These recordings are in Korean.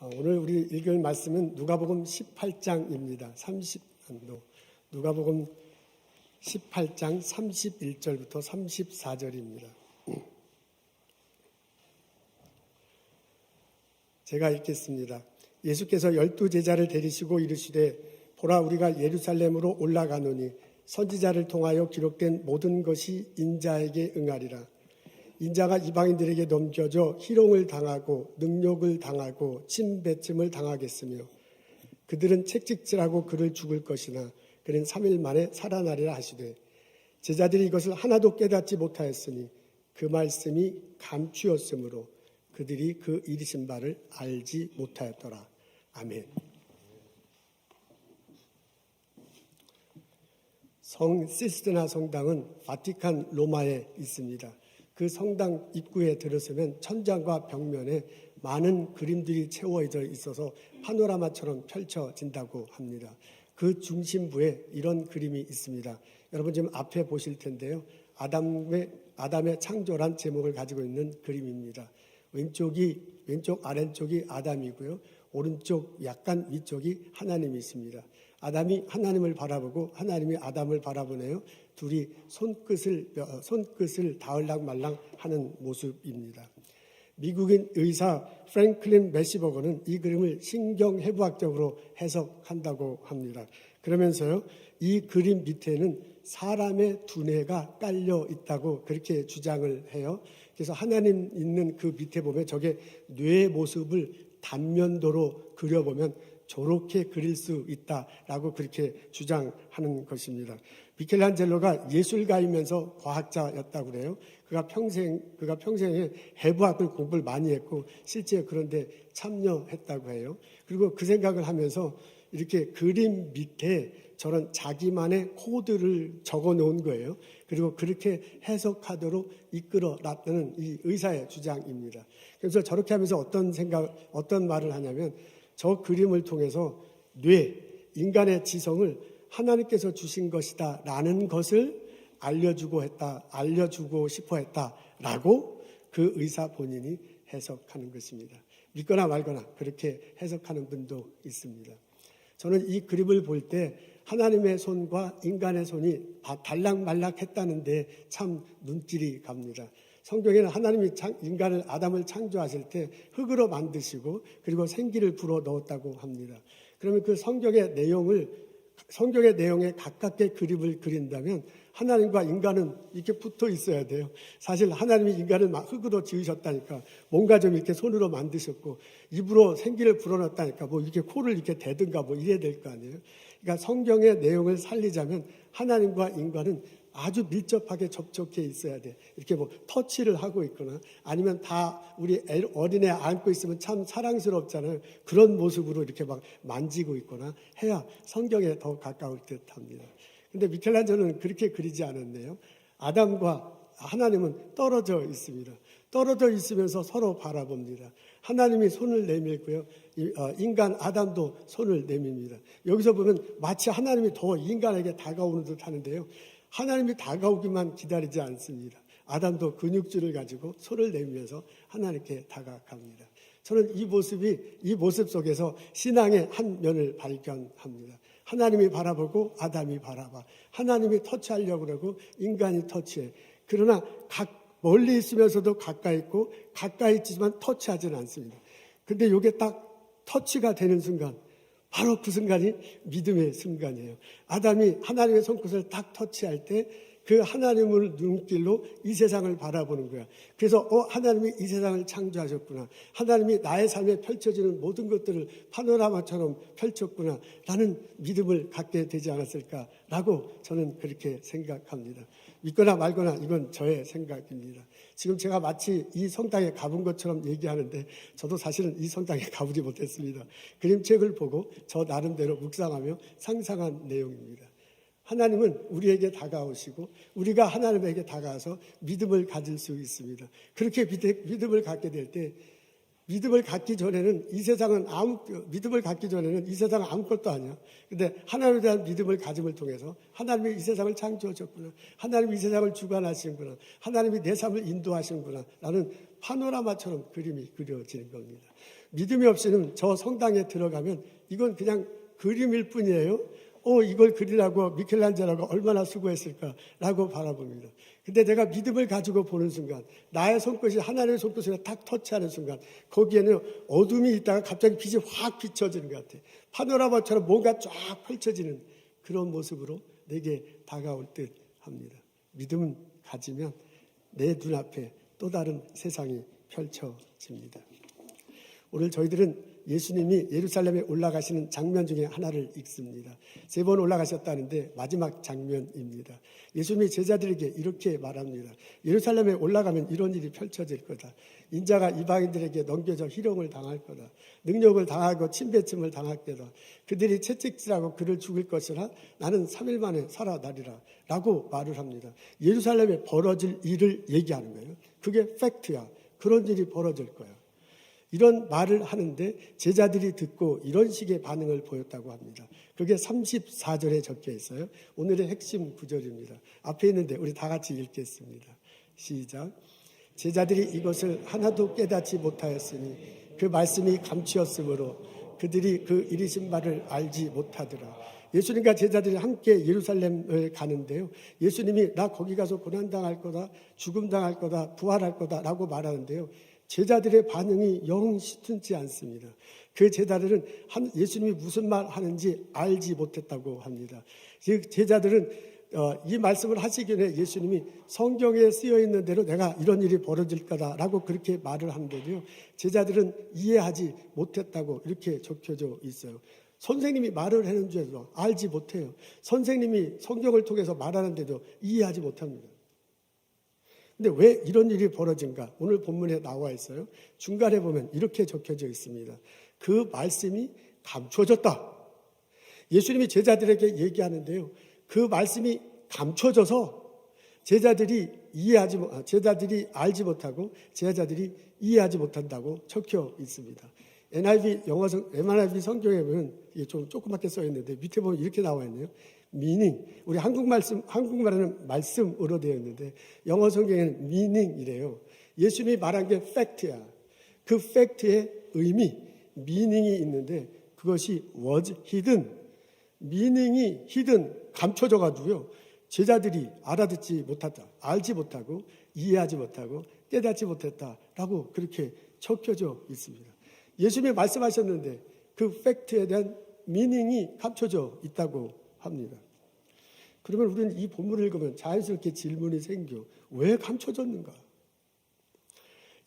오늘 우리 읽을 말씀은 누가복음 18장입니다. 30도 누가복음 18장 31절부터 34절입니다. 제가 읽겠습니다. 예수께서 12제자를 데리시고 이르시되 보라 우리가 예루살렘으로 올라가노니 선지자를 통하여 기록된 모든 것이 인자에게 응하리라. 인자가 이방인들에게 넘겨져 희롱을 당하고 능욕을 당하고 침뱉음을 당하겠으며 그들은 채찍질하고 그를 죽을 것이나 그는 3일 만에 살아나리라 하시되 제자들이 이것을 하나도 깨닫지 못하였으니 그 말씀이 감추었으므로 그들이 그 이르신 바를 알지 못하였더라. 아멘. 성 시스티나 성당은 바티칸 로마에 있습니다. 그 성당 입구에 들어서면 천장과 벽면에 많은 그림들이 채워져 있어서 파노라마처럼 펼쳐진다고 합니다. 그 중심부에 이런 그림이 있습니다. 여러분 지금 앞에 보실 텐데요. 아담의 창조란 제목을 가지고 있는 그림입니다. 왼쪽 아래쪽이 아담이고요. 오른쪽 약간 위쪽이 하나님이 있습니다. 아담이 하나님을 바라보고 하나님이 아담을 바라보네요. 둘이 손끝을 닿을랑 말랑 하는 모습입니다. 미국인 의사 프랭클린 메시버거는 이 그림을 신경해부학적으로 해석한다고 합니다. 그러면서요, 이 그림 밑에는 사람의 두뇌가 깔려 있다고 그렇게 주장을 해요. 그래서 하나님 있는 그 밑에 보면 저게 뇌의 모습을 단면도로 그려보면 저렇게 그릴 수 있다라고 그렇게 주장하는 것입니다. 미켈란젤로가 예술가이면서 과학자였다고 그래요. 그가 평생에 해부학을 공부를 많이 했고 실제 그런데 참여했다고 해요. 그리고 그 생각을 하면서 이렇게 그림 밑에 저런 자기만의 코드를 적어 놓은 거예요. 그리고 그렇게 해석하도록 이끌어 놨다는 이 의사의 주장입니다. 그래서 저렇게 하면서 어떤 말을 하냐면 저 그림을 통해서 인간의 지성을 하나님께서 주신 것이다 라는 것을 알려주고 싶어 했다라고 그 의사 본인이 해석하는 것입니다. 믿거나 말거나 그렇게 해석하는 분도 있습니다. 저는 이 그림을 볼 때 하나님의 손과 인간의 손이 달락말락했다는데 참 눈길이 갑니다. 성경에는 하나님이 아담을 창조하실 때 흙으로 만드시고 그리고 생기를 불어 넣었다고 합니다. 그러면 그 성경의 내용에 가깝게 그림을 그린다면 하나님과 인간은 이렇게 붙어 있어야 돼요. 사실 하나님이 인간을 흙으로 지으셨다니까 뭔가 좀 이렇게 손으로 만드셨고 입으로 생기를 불어넣었다니까 뭐 이렇게 코를 이렇게 대든가 뭐 이래야 될 거 아니에요. 그러니까 성경의 내용을 살리자면 하나님과 인간은 아주 밀접하게 접촉해 있어야 돼. 이렇게 뭐 터치를 하고 있거나 아니면 다 우리 어린애 안고 있으면 참 사랑스럽잖아요. 그런 모습으로 이렇게 막 만지고 있거나 해야 성경에 더 가까울 듯 합니다. 근데 미켈란젤로는 그렇게 그리지 않았네요. 아담과 하나님은 떨어져 있습니다. 떨어져 있으면서 서로 바라봅니다. 하나님이 손을 내밀고요. 인간 아담도 손을 내밉니다. 여기서 보면 마치 하나님이 더 인간에게 다가오는 듯 하는데요. 하나님이 다가오기만 기다리지 않습니다. 아담도 근육줄을 가지고 손을 내밀면서 하나님께 다가갑니다. 저는 이 모습 속에서 신앙의 한 면을 발견합니다. 하나님이 바라보고 아담이 바라봐. 하나님이 터치하려고 그러고 인간이 터치해. 그러나 멀리 있으면서도 가까이 있고 가까이 있지만 터치하지는 않습니다. 근데 이게 딱 터치가 되는 순간 바로 그 순간이 믿음의 순간이에요. 아담이 하나님의 손끝을 딱 터치할 때 그 하나님을 눈길로 이 세상을 바라보는 거야. 그래서 하나님이 이 세상을 창조하셨구나. 하나님이 나의 삶에 펼쳐지는 모든 것들을 파노라마처럼 펼쳤구나. 라는 믿음을 갖게 되지 않았을까라고 저는 그렇게 생각합니다. 믿거나 말거나 이건 저의 생각입니다. 지금 제가 마치 이 성당에 가본 것처럼 얘기하는데 저도 사실은 이 성당에 가보지 못했습니다. 그림책을 보고 저 나름대로 묵상하며 상상한 내용입니다. 하나님은 우리에게 다가오시고 우리가 하나님에게 다가와서 믿음을 가질 수 있습니다. 그렇게 믿음을 갖게 될 때 믿음을 갖기 전에는 이 세상은 아무것도 아니야. 근데 하나님에 대한 믿음을 가짐을 통해서 하나님이 이 세상을 창조하셨구나. 하나님이 이 세상을 주관하시는구나. 하나님이 내 삶을 인도하시는구나. 라는 파노라마처럼 그림이 그려지는 겁니다. 믿음이 없이는 저 성당에 들어가면 이건 그냥 그림일 뿐이에요. 이걸 그리라고 미켈란젤로가 얼마나 수고했을까라고 바라봅니다. 근데 내가 믿음을 가지고 보는 순간, 나의 손끝이 하나님의 손끝에 탁 터치하는 순간, 거기에는 어둠이 있다가 갑자기 빛이 확 비춰지는 것 같아요. 파노라마처럼 뭔가 쫙 펼쳐지는 그런 모습으로 내게 다가올 듯 합니다. 믿음 가지면 내 눈앞에 또 다른 세상이 펼쳐집니다. 오늘 저희들은 예수님이 예루살렘에 올라가시는 장면 중에 하나를 읽습니다. 3번 올라가셨다는데 마지막 장면입니다. 예수님이 제자들에게 이렇게 말합니다. 예루살렘에 올라가면 이런 일이 펼쳐질 거다. 인자가 이방인들에게 넘겨져 희롱을 당할 거다. 능욕을 당하고 침뱉음을 당할 거다. 그들이 채찍질하고 그를 죽일 것이라 나는 3일 만에 살아나리라 라고 말을 합니다. 예루살렘에 벌어질 일을 얘기하는 거예요. 그게 팩트야. 그런 일이 벌어질 거야. 이런 말을 하는데 제자들이 듣고 이런 식의 반응을 보였다고 합니다. 그게 34절에 적혀 있어요. 오늘의 핵심 구절입니다. 앞에 있는데 우리 다 같이 읽겠습니다. 시작. 제자들이 이것을 하나도 깨닫지 못하였으니 그 말씀이 감추었으므로 그들이 그 이르신 바를 알지 못하더라. 예수님과 제자들이 함께 예루살렘을 가는데요. 예수님이 나 거기 가서 고난당할 거다, 죽음당할 거다, 부활할 거다 라고 말하는데요. 제자들의 반응이 영 시튼치 않습니다. 그 제자들은 예수님이 무슨 말 하는지 알지 못했다고 합니다. 제자들은 이 말씀을 하시기 전에 예수님이 성경에 쓰여 있는 대로 내가 이런 일이 벌어질 거다라고 그렇게 말을 하는데요. 제자들은 이해하지 못했다고 이렇게 적혀져 있어요. 선생님이 말을 하는 줄도 알지 못해요. 선생님이 성경을 통해서 말하는데도 이해하지 못합니다. 근데 왜 이런 일이 벌어진가? 오늘 본문에 나와 있어요. 중간에 보면 이렇게 적혀져 있습니다. 그 말씀이 감춰졌다. 예수님이 제자들에게 얘기하는데요. 그 말씀이 감춰져서 제자들이 알지 못하고 제자들이 이해하지 못한다고 적혀 있습니다. NIV 성경에 보면 이게 좀 조그맣게 써 있는데 밑에 보면 이렇게 나와 있네요. meaning. 우리 한국말은 말씀으로 되어 있는데 영어 성경에는 meaning이래요. 예수님이 말한 게 팩트야. 그 팩트의 의미, meaning이 있는데 그것이 was hidden. meaning이 hidden, 감춰져 가지고요. 제자들이 알아듣지 못했다. 알지 못하고 이해하지 못하고 깨닫지 못했다라고 그렇게 적혀져 있습니다. 예수님이 말씀하셨는데 그 팩트에 대한 meaning이 감춰져 있다고 합니다. 그러면 우리는 이 본문을 읽으면 자연스럽게 질문이 생겨. 왜 감춰졌는가?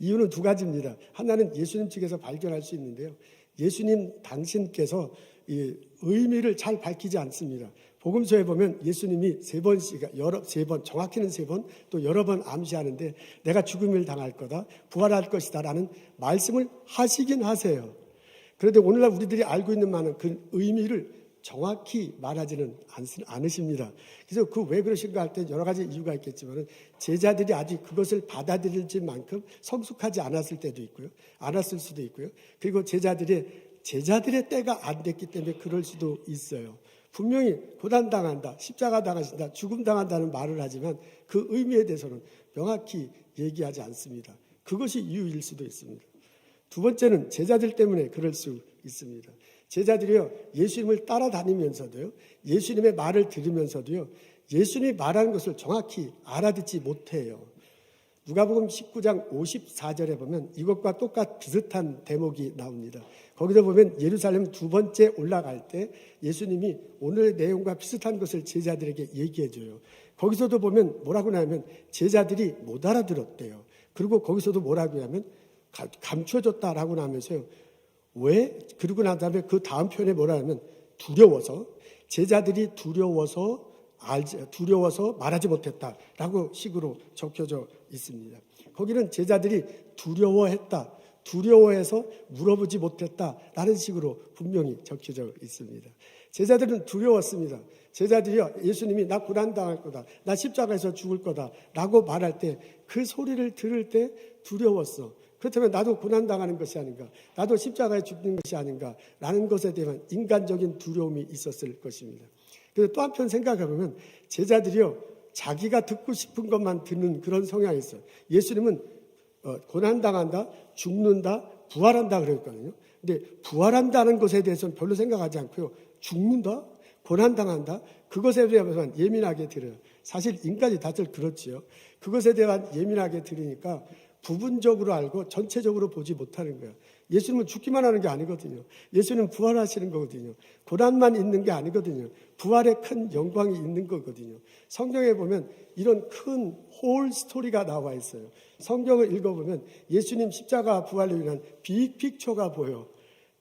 이유는 2가지입니다. 하나는 예수님 측에서 발견할 수 있는데요. 예수님 당신께서 이 의미를 잘 밝히지 않습니다. 복음서에 보면 예수님이 3번, 정확히는 3번, 또 여러 번 암시하는데 내가 죽음을 당할 거다, 부활할 것이다 라는 말씀을 하시긴 하세요. 그런데 오늘날 우리들이 알고 있는 많은 그 의미를 정확히 말하지는 않으십니다. 그래서 그 왜 그러신가 할 때 여러 가지 이유가 있겠지만 제자들이 아직 그것을 받아들일 만큼 성숙하지 않았을 때도 있고요. 않았을 수도 있고요. 그리고 제자들의 때가 안 됐기 때문에 그럴 수도 있어요. 분명히 고난당한다, 십자가 당하신다, 죽음당한다는 말을 하지만 그 의미에 대해서는 명확히 얘기하지 않습니다. 그것이 이유일 수도 있습니다. 2번째는 제자들 때문에 그럴 수 있습니다. 제자들이요, 예수님을 따라다니면서도요, 예수님의 말을 들으면서도요, 예수님이 말하는 것을 정확히 알아듣지 못해요. 누가복음 19장 54절에 보면 이것과 비슷한 대목이 나옵니다. 거기서 보면 예루살렘 2번째 올라갈 때 예수님이 오늘의 내용과 비슷한 것을 제자들에게 얘기해 줘요. 거기서도 보면 뭐라고 하냐면 제자들이 못 알아들었대요. 그리고 거기서도 뭐라고 하냐면 감춰졌다라고 하면서요. 왜? 그러고 난 다음에 그 다음 표현에 뭐라 하면 두려워서, 제자들이 두려워서 말하지 못했다라고 식으로 적혀져 있습니다. 거기는 제자들이 두려워해서 물어보지 못했다라는 식으로 분명히 적혀져 있습니다. 제자들은 두려웠습니다. 제자들이요, 예수님이 나 고난당할 거다, 나 십자가에서 죽을 거다 라고 말할 때 그 소리를 들을 때 두려웠어. 그렇다면 나도 고난당하는 것이 아닌가, 나도 십자가에 죽는 것이 아닌가 라는 것에 대한 인간적인 두려움이 있었을 것입니다. 그래서 또 한편 생각해보면 제자들이요, 자기가 듣고 싶은 것만 듣는 그런 성향이 있어요. 예수님은 고난당한다, 죽는다, 부활한다 그랬거든요. 근데 부활한다는 것에 대해서는 별로 생각하지 않고요. 죽는다? 고난당한다? 그것에 대해서만 예민하게 들어요. 사실 인간이 다들 그렇지요. 그것에 대한 예민하게 들으니까 부분적으로 알고 전체적으로 보지 못하는 거예요. 예수님은 죽기만 하는 게 아니거든요. 예수님은 부활하시는 거거든요. 고난만 있는 게 아니거든요. 부활의 큰 영광이 있는 거거든요. 성경에 보면 이런 큰 홀 스토리가 나와 있어요. 성경을 읽어보면 예수님 십자가 부활로 인한 빅 픽처가 보여.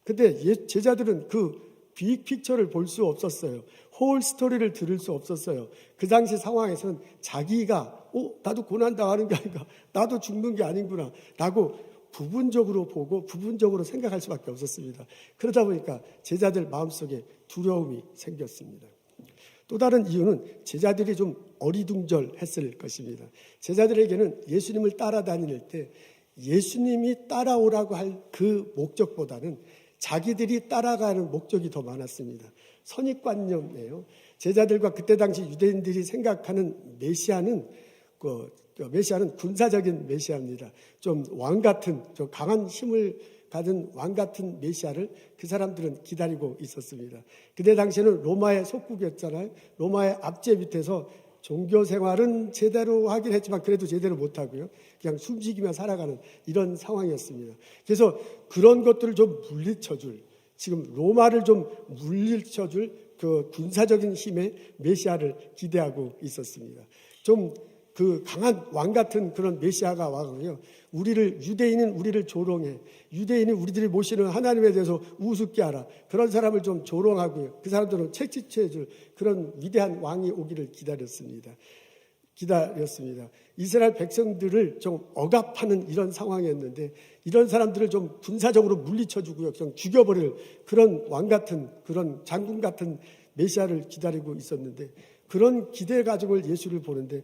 근데 제자들은 그 빅 픽처를 볼 수 없었어요. 홀 스토리를 들을 수 없었어요. 그 당시 상황에서는 자기가 나도 고난당하는 게 아닌가, 나도 죽는 게 아닌구나 라고 부분적으로 보고 부분적으로 생각할 수밖에 없었습니다. 그러다 보니까 제자들 마음속에 두려움이 생겼습니다. 또 다른 이유는 제자들이 좀 어리둥절했을 것입니다. 제자들에게는 예수님을 따라다닐 때 예수님이 따라오라고 할 그 목적보다는 자기들이 따라가는 목적이 더 많았습니다. 선입관념이에요. 제자들과 그때 당시 유대인들이 생각하는 메시아는 군사적인 메시아입니다. 좀 왕 같은, 좀 강한 힘을 가진 왕 같은 메시아를 그 사람들은 기다리고 있었습니다. 그때 당시에는 로마의 속국이었잖아요. 로마의 압제 밑에서 종교 생활은 제대로 하긴 했지만 그래도 제대로 못하고요. 그냥 숨지기만 살아가는 이런 상황이었습니다. 그래서 그런 것들을 좀 물리쳐줄, 지금 로마를 좀 물리쳐줄 그 군사적인 힘의 메시아를 기대하고 있었습니다. 좀 그 강한 왕 같은 그런 메시아가 와서요. 유대인은 우리를 조롱해. 유대인이 우리들이 모시는 하나님에 대해서 우습게 하라. 그런 사람을 좀 조롱하고요. 그 사람들은 채찍질해줄 그런 위대한 왕이 오기를 기다렸습니다. 이스라엘 백성들을 좀 억압하는 이런 상황이었는데 이런 사람들을 좀 군사적으로 물리쳐주고요. 좀 죽여버릴 그런 왕 같은 그런 장군 같은 메시아를 기다리고 있었는데 그런 기대 가지고 예수를 보는데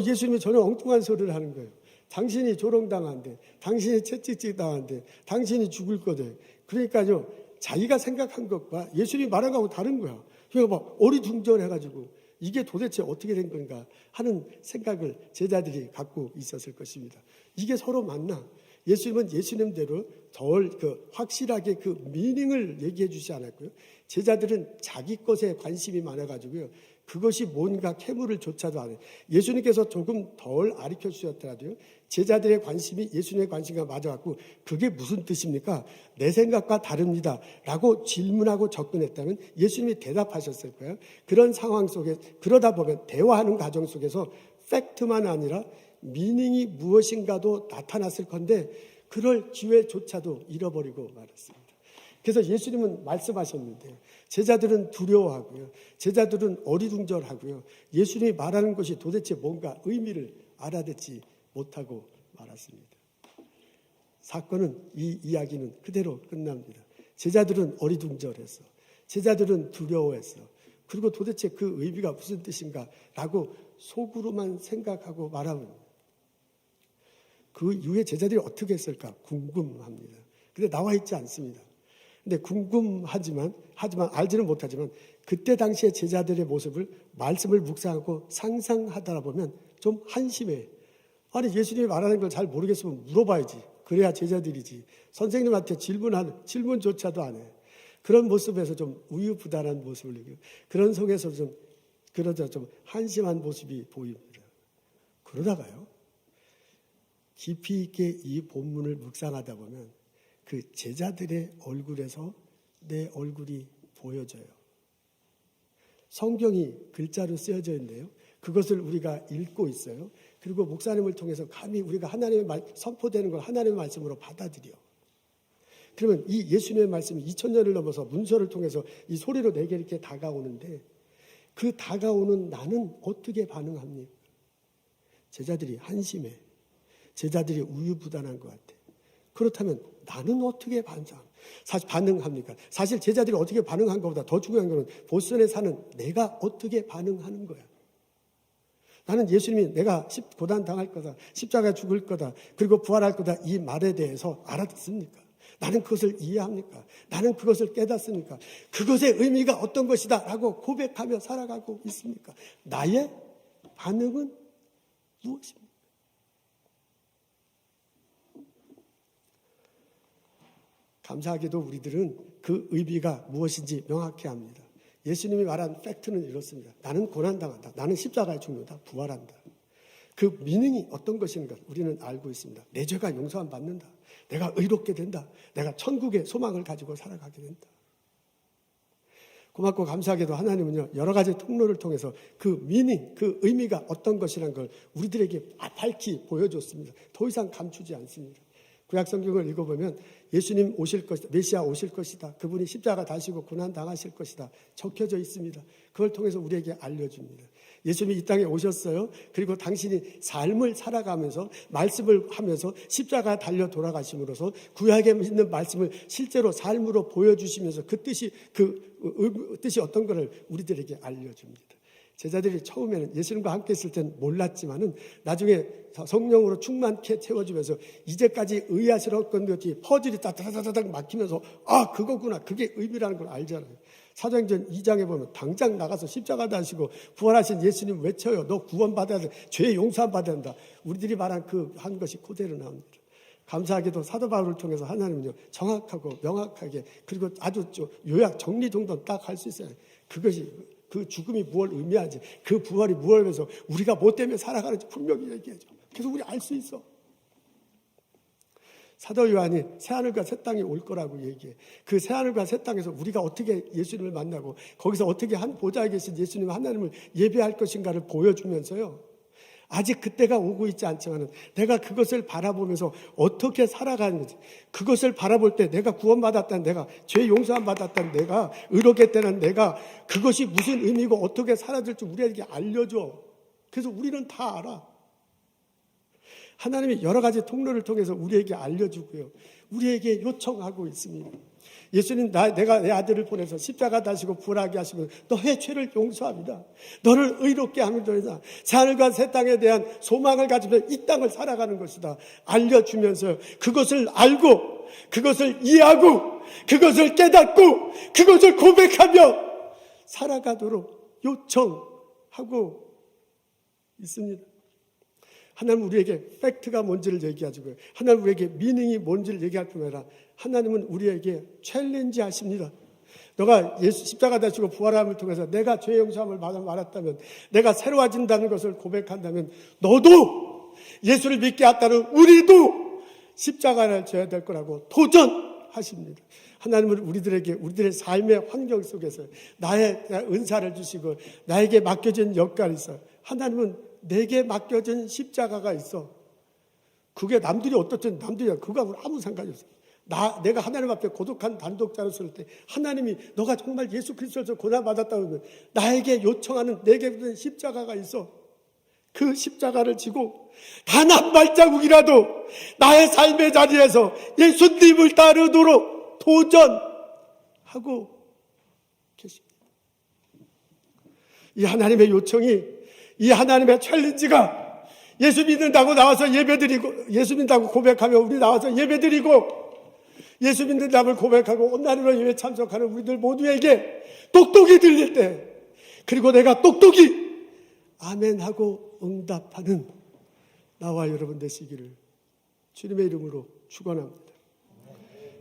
예수님이 전혀 엉뚱한 소리를 하는 거예요. 당신이 조롱당한대, 당신이 채찍질 당한대, 당신이 죽을 거대. 그러니까요 자기가 생각한 것과 예수님이 말한 거하고 다른 거야. 그러니까 막 어리둥절해가지고 이게 도대체 어떻게 된 건가 하는 생각을 제자들이 갖고 있었을 것입니다. 이게 서로 맞나? 예수님은 예수님대로 덜 확실하게 그 미닝을 얘기해 주지 않았고요. 제자들은 자기 것에 관심이 많아가지고요. 그것이 뭔가 캐물을 조차도 안 해요. 예수님께서 조금 덜 가르쳐 주셨더라도요. 제자들의 관심이 예수님의 관심과 맞아갖고 그게 무슨 뜻입니까? 내 생각과 다릅니다. 라고 질문하고 접근했다면 예수님이 대답하셨을 거예요. 그런 상황 속에 그러다 보면 대화하는 과정 속에서 팩트만 아니라 미닝이 무엇인가도 나타났을 건데 그럴 기회조차도 잃어버리고 말았습니다. 그래서 예수님은 말씀하셨는데 제자들은 두려워하고요. 제자들은 어리둥절하고요. 예수님이 말하는 것이 도대체 뭔가 의미를 알아듣지 못하고 말았습니다. 사건은 이 이야기는 그대로 끝납니다. 제자들은 어리둥절했어. 제자들은 두려워했어. 그리고 도대체 그 의미가 무슨 뜻인가 라고 속으로만 생각하고 말합니다. 그 이후에 제자들이 어떻게 했을까 궁금합니다. 근데 나와 있지 않습니다. 근데 궁금하지만 알지는 못하지만 그때 당시에 제자들의 모습을 말씀을 묵상하고 상상하다 보면 좀 한심해. 아니 예수님이 말하는 걸 잘 모르겠으면 물어봐야지. 그래야 제자들이지. 선생님한테 질문조차도 안 해. 그런 모습에서 좀 우유부단한 모습을 느끼고 그런 속에서 좀 한심한 모습이 보입니다. 그러다가요. 깊이 있게 이 본문을 묵상하다 보면 그 제자들의 얼굴에서 내 얼굴이 보여져요. 성경이 글자로 쓰여져 있는데요. 그것을 우리가 읽고 있어요. 그리고 목사님을 통해서 감히 우리가 하나님의 선포되는 걸 하나님의 말씀으로 받아들여. 그러면 이 예수님의 말씀이 2000년을 넘어서 문서를 통해서 이 소리로 내게 이렇게 다가오는데 그 다가오는 나는 어떻게 반응합니까? 제자들이 한심해. 제자들이 우유부단한 것 같아. 그렇다면 나는 어떻게 반응합니까? 사실 제자들이 어떻게 반응한 것보다 더 중요한 것은 보스턴에 사는 내가 어떻게 반응하는 거야. 나는 예수님이 내가 고난 당할 거다, 십자가에 죽을 거다, 그리고 부활할 거다 이 말에 대해서 알아듣습니까? 나는 그것을 이해합니까? 나는 그것을 깨닫습니까? 그것의 의미가 어떤 것이다 라고 고백하며 살아가고 있습니까? 나의 반응은 무엇입니까? 감사하게도 우리들은 그 의미가 무엇인지 명확히 합니다. 예수님이 말한 팩트는 이렇습니다. 나는 고난당한다. 나는 십자가에 죽는다. 부활한다. 그 미닝이 어떤 것인가 우리는 알고 있습니다. 내 죄가 용서함 받는다. 내가 의롭게 된다. 내가 천국의 소망을 가지고 살아가게 된다. 고맙고 감사하게도 하나님은요, 여러 가지 통로를 통해서 그 미닝, 그 의미가 어떤 것이라는 걸 우리들에게 밝히 보여줬습니다. 더 이상 감추지 않습니다. 구약 성경을 읽어보면 예수님 오실 것이다, 메시아 오실 것이다, 그분이 십자가 다시고 고난 당하실 것이다 적혀져 있습니다. 그걸 통해서 우리에게 알려줍니다. 예수님이 이 땅에 오셨어요. 그리고 당신이 삶을 살아가면서 말씀을 하면서 십자가 달려 돌아가심으로써 구약에 있는 말씀을 실제로 삶으로 보여주시면서 그 뜻이 어떤 것을 우리들에게 알려줍니다. 제자들이 처음에는 예수님과 함께 있을 땐 몰랐지만은 나중에 성령으로 충만케 채워주면서 이제까지 의아스러웠던 것이 퍼즐이 따다다다닥 막히면서 아, 그거구나. 그게 의미라는 걸 알잖아요. 사도행전 2장에 보면 당장 나가서 십자가 다시고 부활하신 예수님 외쳐요. 너 구원받아야 돼. 죄 용서함 받아야 된다. 우리들이 말한 그 한 것이 그대로 나옵니다. 감사하게도 사도 바울을 통해서 하나님은요, 정확하고 명확하게 그리고 아주 요약 정리정돈 딱 할 수 있어요. 그것이 그 죽음이 무엇을 의미하는지, 그 부활이 무엇을 위해서 우리가 뭐 때문에 살아가는지 분명히 얘기해줘. 그래서 우리 알 수 있어. 사도 요한이 새하늘과 새 땅이 올 거라고 얘기해. 그 새하늘과 새 땅에서 우리가 어떻게 예수님을 만나고 거기서 어떻게 한 보좌에 계신 예수님 하나님을 예배할 것인가를 보여주면서요, 아직 그때가 오고 있지 않지만 내가 그것을 바라보면서 어떻게 살아가는지, 그것을 바라볼 때 내가 구원받았다는 내가, 죄 용서함 받았다는 내가, 의롭게 되는 내가, 그것이 무슨 의미고 어떻게 살아야 지 우리에게 알려줘. 그래서 우리는 다 알아. 하나님이 여러 가지 통로를 통해서 우리에게 알려주고요, 우리에게 요청하고 있습니다. 예수님, 내가 내 아들을 보내서 십자가 다시고 부활하게 하시면 너의 죄를 용서합니다. 너를 의롭게 함이로다. 새하늘과 새 땅에 대한 소망을 가지며 이 땅을 살아가는 것이다. 알려주면서 그것을 알고 그것을 이해하고 그것을 깨닫고 그것을 고백하며 살아가도록 요청하고 있습니다. 하나님은 우리에게 팩트가 뭔지를 얘기하시고요, 하나님은 우리에게 미닝이 뭔지를 얘기할 뿐 아니라 하나님은 우리에게 챌린지 하십니다. 너가 예수 십자가 다시고 부활함을 통해서 내가 죄 용서함을 받았다면, 내가 새로워진다는 것을 고백한다면 너도 예수를 믿게 했다는 우리도 십자가를 져야 될 거라고 도전하십니다. 하나님은 우리들의 삶의 환경 속에서 나의 은사를 주시고 나에게 맡겨진 역할이 있어요. 하나님은 내게 맡겨진 십자가가 있어. 그게 남들이 어떻든 남들이야. 그거하고 아무 상관이 없어. 내가 하나님 앞에 고독한 단독자로 설 때 하나님이 너가 정말 예수 그리스도에서 고난받았다고 하면 나에게 요청하는 내게 붙은 십자가가 있어. 그 십자가를 지고 단 한 발자국이라도 나의 삶의 자리에서 예수님을 따르도록 도전하고 계십니다. 이 하나님의 요청이, 이 하나님의 챌린지가 예수 믿는다고 나와서 예배드리고, 예수 믿는다고 고백하며 우리 나와서 예배드리고, 예수 믿는다고 고백하고 온라인으로 예배 참석하는 우리들 모두에게 똑똑히 들릴 때, 그리고 내가 똑똑히 아멘하고 응답하는 나와 여러분 되시기를 주님의 이름으로 축원합니다.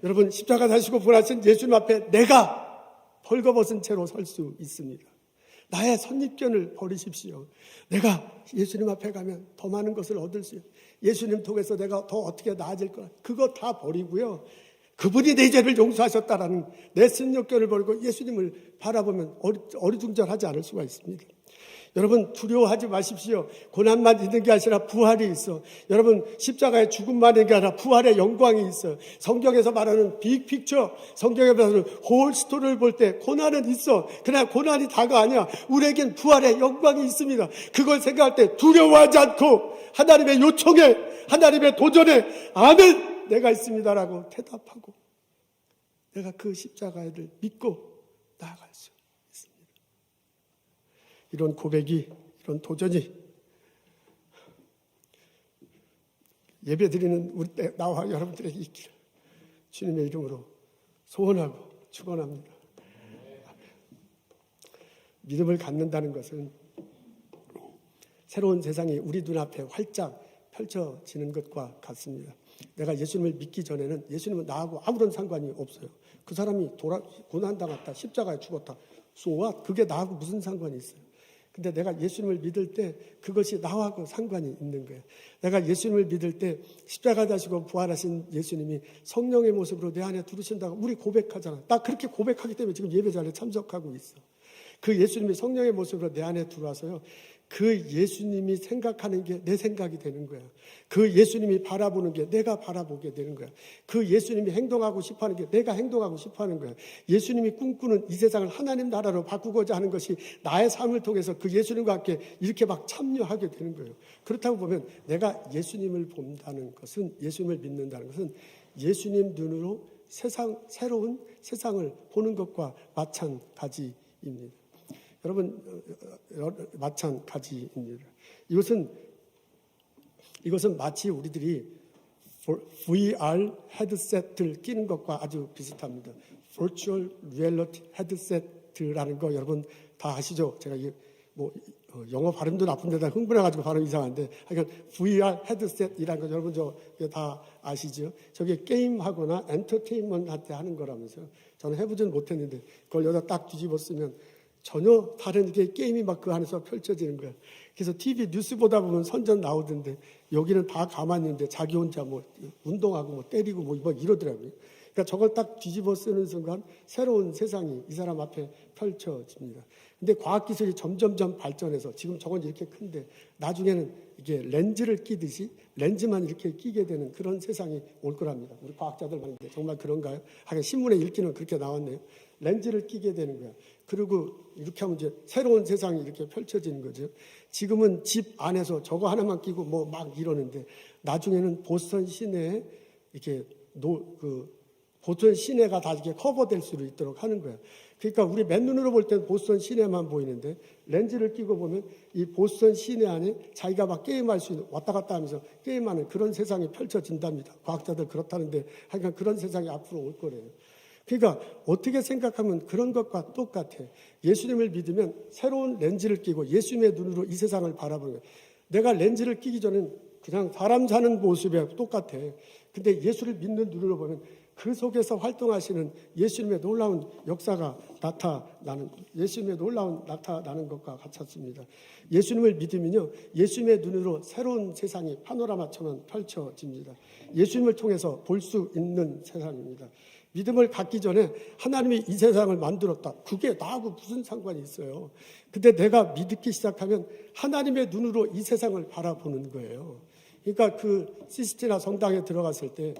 여러분, 십자가 다시고 부활하신 예수님 앞에 내가 벌거벗은 채로 설 수 있습니다. 나의 선입견을 버리십시오. 내가 예수님 앞에 가면 더 많은 것을 얻을 수 있어요. 예수님 통해서 내가 더 어떻게 나아질 거야. 그거 다 버리고요, 그분이 내 죄를 용서하셨다라는 내 선입견을 버리고 예수님을 바라보면 어리둥절하지 않을 수가 있습니다. 여러분, 두려워하지 마십시오. 고난만 있는 게 아니라 부활이 있어. 여러분, 십자가의 죽음만 있는 게 아니라 부활의 영광이 있어. 성경에서 말하는 빅픽처, 성경에 말하는 홀 스토리를 볼 때 고난은 있어. 그러나 고난이 다가 아니야. 우리에겐 부활의 영광이 있습니다. 그걸 생각할 때 두려워하지 않고 하나님의 요청에, 하나님의 도전에 아멘, 내가 있습니다라고 대답하고 내가 그 십자가를 믿고 나아갈 수 있습니다. 이런 고백이, 이런 도전이 예배드리는 우리 나와 여러분들에게 있기를 주님의 이름으로 소원하고 축원합니다. 믿음을 갖는다는 것은 새로운 세상이 우리 눈앞에 활짝 펼쳐지는 것과 같습니다. 내가 예수님을 믿기 전에는 예수님은 나하고 아무런 상관이 없어요. 그 사람이 고난당했다, 십자가에 죽었다, so what? 그게 나하고 무슨 상관이 있어요? 근데 내가 예수님을 믿을 때 그것이 나하고 상관이 있는 거예요. 내가 예수님을 믿을 때 십자가 다시고 부활하신 예수님이 성령의 모습으로 내 안에 들으신다고 우리 고백하잖아. 나 그렇게 고백하기 때문에 지금 예배 자리에 참석하고 있어. 그 예수님이 성령의 모습으로 내 안에 들어와서요, 그 예수님이 생각하는 게 내 생각이 되는 거야. 그 예수님이 바라보는 게 내가 바라보게 되는 거야. 그 예수님이 행동하고 싶어하는 게 내가 행동하고 싶어하는 거야. 예수님이 꿈꾸는 이 세상을 하나님 나라로 바꾸고자 하는 것이 나의 삶을 통해서 그 예수님과 함께 이렇게 막 참여하게 되는 거예요. 그렇다고 보면 내가 예수님을 본다는 것은, 예수님을 믿는다는 것은 예수님 눈으로 새로운 세상을 보는 것과 마찬가지입니다. 여러분, 마찬가지입니다. 이것은 마치 우리들이 VR 헤드셋을 끼는 것과 아주 비슷합니다. Virtual Reality 헤드셋이라는 거 여러분 다 아시죠? 제가 영어 발음도 나쁜데다 흥분해가지고 발음 이상한데, 그러니까 VR 헤드셋이라는 거 여러분 다 아시죠? 저게 게임하거나 엔터테인먼트 할 때 하는 거라면서요. 저는 해보지는 못했는데 그걸 여기다 딱 뒤집어 쓰면 전혀 다른 게 게임이 막 그 안에서 펼쳐지는 거야. 그래서 TV 뉴스 보다 보면 선전 나오던데 여기는 다 가만히 있는데 자기 혼자 뭐 운동하고 뭐 때리고 뭐 이러더라고요. 그러니까 저걸 딱 뒤집어 쓰는 순간 새로운 세상이 이 사람 앞에 펼쳐집니다. 근데 과학기술이 점점점 발전해서 지금 저건 이렇게 큰데 나중에는 이게 렌즈를 끼듯이 렌즈만 이렇게 끼게 되는 그런 세상이 올 거랍니다. 우리 과학자들 말인데 정말 그런가요? 하긴 신문에 읽기는 그렇게 나왔네요. 렌즈를 끼게 되는 거야. 그리고 이렇게 하면 이제 새로운 세상이 이렇게 펼쳐지는 거죠. 지금은 집 안에서 저거 하나만 끼고 뭐 막 이러는데 나중에는 보스턴 시내에 이렇게 보스턴 시내가 다 이렇게 커버될 수 있도록 하는 거야. 그러니까 우리 맨눈으로 볼 때는 보스턴 시내만 보이는데 렌즈를 끼고 보면 이 보스턴 시내 안에 자기가 막 게임할 수 있는, 왔다 갔다 하면서 게임하는 그런 세상이 펼쳐진답니다. 과학자들 그렇다는데 하여간 그런 세상이 앞으로 올 거래요. 그러니까 어떻게 생각하면 그런 것과 똑같아. 예수님을 믿으면 새로운 렌즈를 끼고 예수님의 눈으로 이 세상을 바라보는 거야. 내가 렌즈를 끼기 전엔 그냥 사람 사는 모습에 똑같아. 근데 예수를 믿는 눈으로 보면 그 속에서 활동하시는 예수님의 놀라운 역사가 나타나는 것과 같았습니다. 예수님을 믿으면요, 예수님의 눈으로 새로운 세상이 파노라마처럼 펼쳐집니다. 예수님을 통해서 볼 수 있는 세상입니다. 믿음을 갖기 전에 하나님이 이 세상을 만들었다. 그게 나하고 무슨 상관이 있어요? 근데 내가 믿기 시작하면 하나님의 눈으로 이 세상을 바라보는 거예요. 그러니까 그 시스티나 성당에 들어갔을 때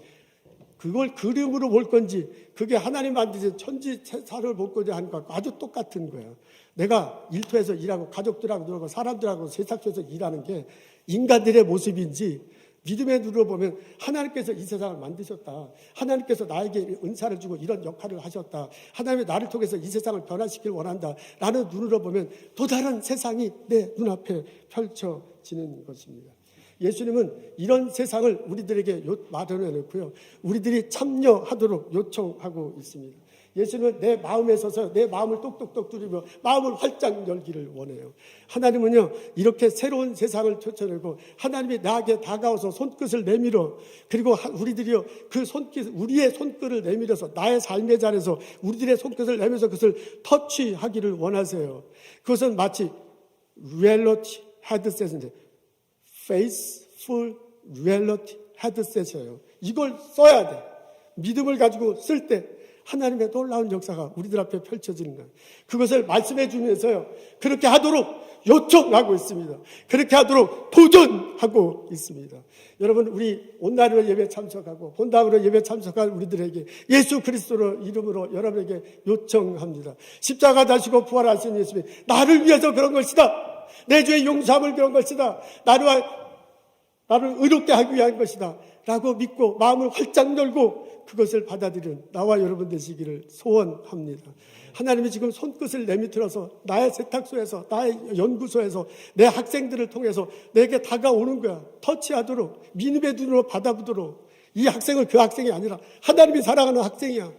그걸 그림으로 볼 건지 그게 하나님 만드신 천지사를 볼 건지 하는 것과 아주 똑같은 거예요. 내가 일터에서 일하고 가족들하고 놀고 사람들하고 세탁소에서 일하는 게 인간들의 모습인지 믿음의 눈으로 보면 하나님께서 이 세상을 만드셨다. 하나님께서 나에게 은사를 주고 이런 역할을 하셨다. 하나님이 나를 통해서 이 세상을 변화시키길 원한다. 라는 눈으로 보면 또 다른 세상이 내 눈앞에 펼쳐지는 것입니다. 예수님은 이런 세상을 우리들에게 마련해 놓고요, 우리들이 참여하도록 요청하고 있습니다. 예수님은 내 마음에 서서 내 마음을 똑똑똑 두드리며 마음을 활짝 열기를 원해요. 하나님은요, 이렇게 새로운 세상을 펼쳐내고 하나님이 나에게 다가와서 손끝을 내밀어, 그리고 우리들이요 그 우리의 손끝을 내밀어서 나의 삶의 자리에서 우리들의 손끝을 내밀어서 그것을 터치하기를 원하세요. 그것은 마치 리얼리티 헤드셋인데 Faithful Reality 헤드셋이에요. 이걸 써야 돼. 믿음을 가지고 쓸 때 하나님의 놀라운 역사가 우리들 앞에 펼쳐지는 거예요. 그것을 말씀해 주면서요, 그렇게 하도록 요청하고 있습니다. 그렇게 하도록 도전하고 있습니다. 여러분, 우리 온라인으로 예배 참석하고 본당으로 예배 참석할 우리들에게 예수 그리스도로 이름으로 여러분에게 요청합니다. 십자가 다시고 부활하신 예수님, 나를 위해서 그런 것이다. 내 죄의 용서함을 그런 것이다. 나를 의롭게 하기 위한 것이다. 라고 믿고 마음을 활짝 열고 그것을 받아들이는 나와 여러분 되시기를 소원합니다. 하나님이 지금 손끝을 내미틀어서 나의 세탁소에서, 나의 연구소에서, 내 학생들을 통해서 내게 다가오는 거야. 터치하도록, 믿음의 눈으로 받아보도록. 이 학생은 그 학생이 아니라 하나님이 사랑하는 학생이야.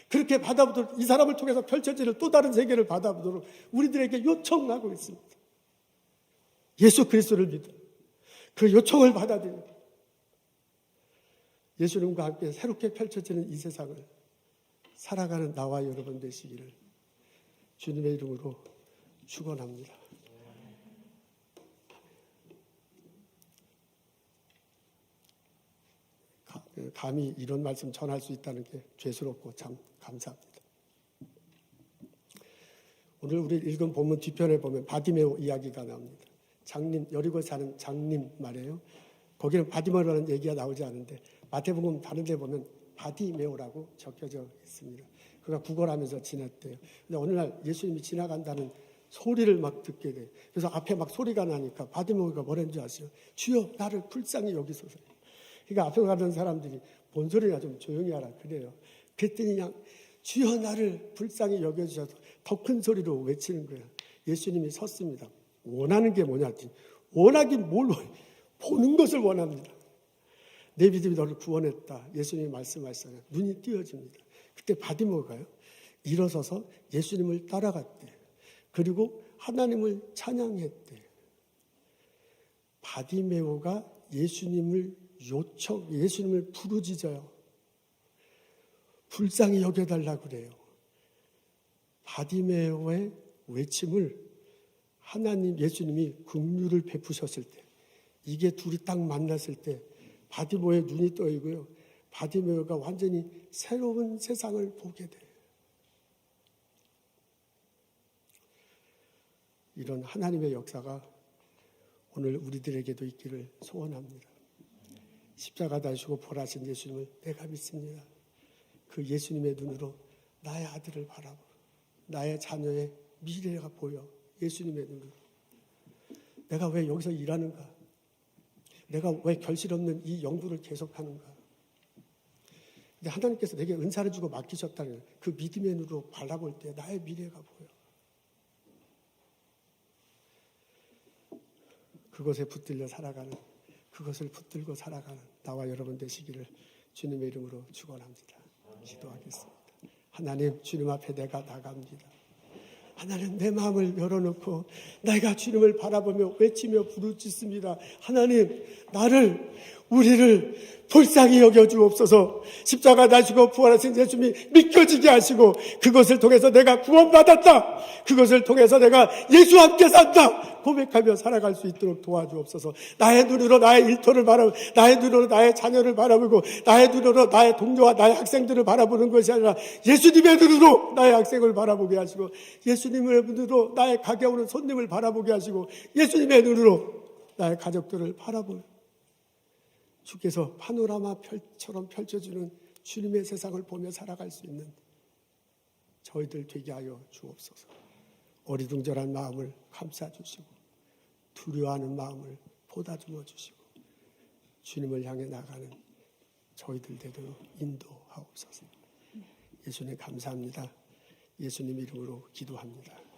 그렇게 받아보도록, 이 사람을 통해서 펼쳐지는 또 다른 세계를 받아보도록 우리들에게 요청하고 있습니다. 예수 그리스도를 믿어 그 요청을 받아들입니다. 예수님과 함께 새롭게 펼쳐지는 이 세상을 살아가는 나와 여러분 되시기를 주님의 이름으로 축원합니다. 감히 이런 말씀 전할 수 있다는 게 죄스럽고 참 감사합니다. 오늘 우리 읽은 본문 뒤편에 보면 바디메오 이야기가 나옵니다. 장님, 여리고 사는 장님 말이에요. 거기는 바디메오라는 얘기가 나오지 않은데 마태복음 다른 데 보면 바디메오라고 적혀져 있습니다. 그가 구걸하면서 지냈대요. 근데 어느 날 예수님이 지나간다는 소리를 막 듣게 돼요. 그래서 앞에 막 소리가 나니까 바디메오가 뭐라는 줄 아세요? 주여 나를 불쌍히 여기소서. 그러니까 앞에 가던 사람들이 뭔 소리냐 좀 조용히 하라 그래요. 그랬더니 그냥 주여 나를 불쌍히 여겨주셔서 더 큰 소리로 외치는 거예요. 예수님이 섰습니다. 원하는 게 뭐냐? 원하긴 뭘 보는 것을 원합니다. 내 믿음이 너를 구원했다. 예수님이 말씀하시잖아요. 눈이 띄어집니다. 그때 바디메오가요 일어서서 예수님을 따라갔대. 그리고 하나님을 찬양했대. 바디메오가 예수님을 예수님을 부르짖어요. 불쌍히 여겨달라고 그래요. 바디메오의 외침을 예수님이 긍휼을 베푸셨을 때, 이게 둘이 딱 만났을 때 바디메오의 눈이 떠이고요. 바디메오가 완전히 새로운 세상을 보게 돼요. 이런 하나님의 역사가 오늘 우리들에게도 있기를 소원합니다. 십자가 다시고 부활하신 예수님을 내가 믿습니다. 그 예수님의 눈으로 나의 아들을 바라보고 나의 자녀의 미래가 보여. 예수님의 눈으로 내가 왜 여기서 일하는가? 내가 왜 결실 없는 이 연구를 계속하는가? 근데 하나님께서 내게 은사를 주고 맡기셨다는 그 믿음의 눈으로 바라볼 때 나의 미래가 보여. 그것에 붙들려 살아가는, 그것을 붙들고 살아가는 나와 여러분 되시기를 주님의 이름으로 축원합니다. 기도하겠습니다. 하나님, 주님 앞에 내가 나갑니다. 하나님, 내 마음을 열어놓고 내가 주님을 바라보며 외치며 부르짖습니다. 하나님, 우리를 불쌍히 여겨주옵소서. 십자가 다시고 부활하신 예수님이 믿겨지게 하시고 그것을 통해서 내가 구원받았다. 그것을 통해서 내가 예수와 함께 산다. 고백하며 살아갈 수 있도록 도와주옵소서. 나의 눈으로 나의 일터를 바라보고 나의 눈으로 나의 자녀를 바라보고 나의 눈으로 나의 동료와 나의 학생들을 바라보는 것이 아니라 예수님의 눈으로 나의 학생을 바라보게 하시고 예수님의 눈으로 나의 가게 오는 손님을 바라보게 하시고 예수님의 눈으로 나의 가족들을 바라보는 주께서 파노라마처럼 펼쳐주는 주님의 세상을 보며 살아갈 수 있는 저희들 되게 하여 주옵소서. 어리둥절한 마음을 감싸주시고 두려워하는 마음을 보다듬어 주시고 주님을 향해 나가는 저희들 되도록 인도하옵소서. 예수님 감사합니다. 예수님 이름으로 기도합니다.